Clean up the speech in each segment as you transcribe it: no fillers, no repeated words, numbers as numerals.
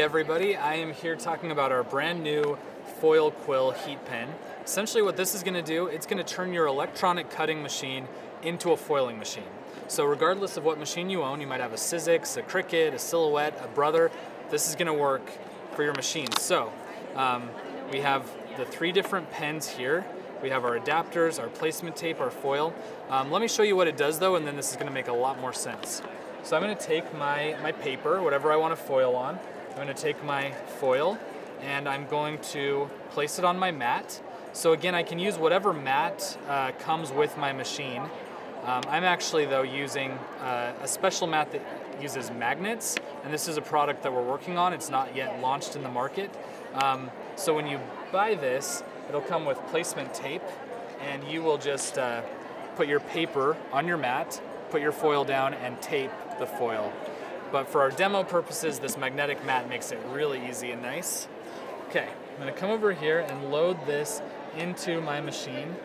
Hey everybody, I am here talking about our brand new foil quill heat pen. Essentially what this is going to do, it's going to turn your electronic cutting machine into a foiling machine. So regardless of what machine you own, you might have a Sizzix, a Cricut, a Silhouette, a Brother, this is going to work for your machine. So we have the 3 different pens here. We have our adapters, our placement tape, our foil. Let me show you what it does though, and then this is going to make a lot more sense. So I'm going to take my paper, whatever I want to foil on. I'm going to take my foil and I'm going to place it on my mat. So again, I can use whatever mat comes with my machine. I'm actually though using a special mat that uses magnets, and this is a product that we're working on. It's not yet launched in the market. So when you buy this, it'll come with placement tape, and you will just put your paper on your mat, put your foil down, and tape the foil. But for our demo purposes, this magnetic mat makes it really easy and nice. Okay, I'm gonna come over here and load this into my machine.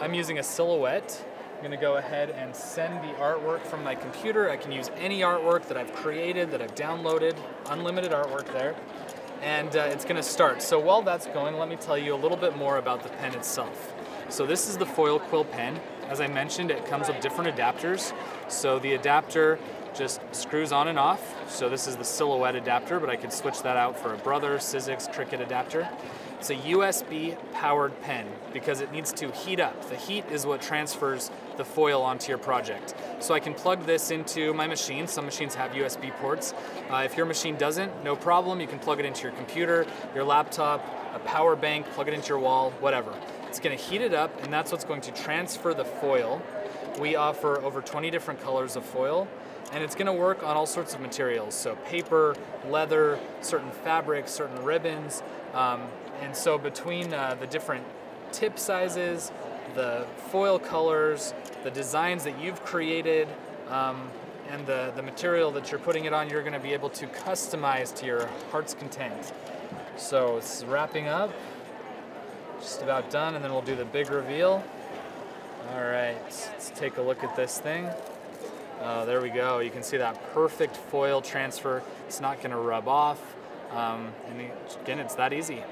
I'm using a Silhouette. I'm gonna go ahead and send the artwork from my computer. I can use any artwork that I've created, that I've downloaded, unlimited artwork there. And it's gonna start. So while that's going, let me tell you a little bit more about the pen itself. So this is the foil quill pen. As I mentioned, it comes with different adapters. So the adapter just screws on and off. So this is the Silhouette adapter, but I could switch that out for a Brother, Sizzix, Cricut adapter. It's a USB powered pen because it needs to heat up. The heat is what transfers the foil onto your project. So I can plug this into my machine. Some machines have USB ports. If your machine doesn't, no problem. You can plug it into your computer, your laptop, a power bank, plug it into your wall, whatever. It's going to heat it up, and that's what's going to transfer the foil. We offer over 20 different colors of foil, and it's going to work on all sorts of materials. So paper, leather, certain fabrics, certain ribbons. And so between the different tip sizes, the foil colors, the designs that you've created, and the material that you're putting it on, you're going to be able to customize to your heart's content. So it's wrapping up, just about done, and then we'll do the big reveal. All right, let's take a look at this thing. There we go. You can see that perfect foil transfer. It's not going to rub off. And again, it's that easy.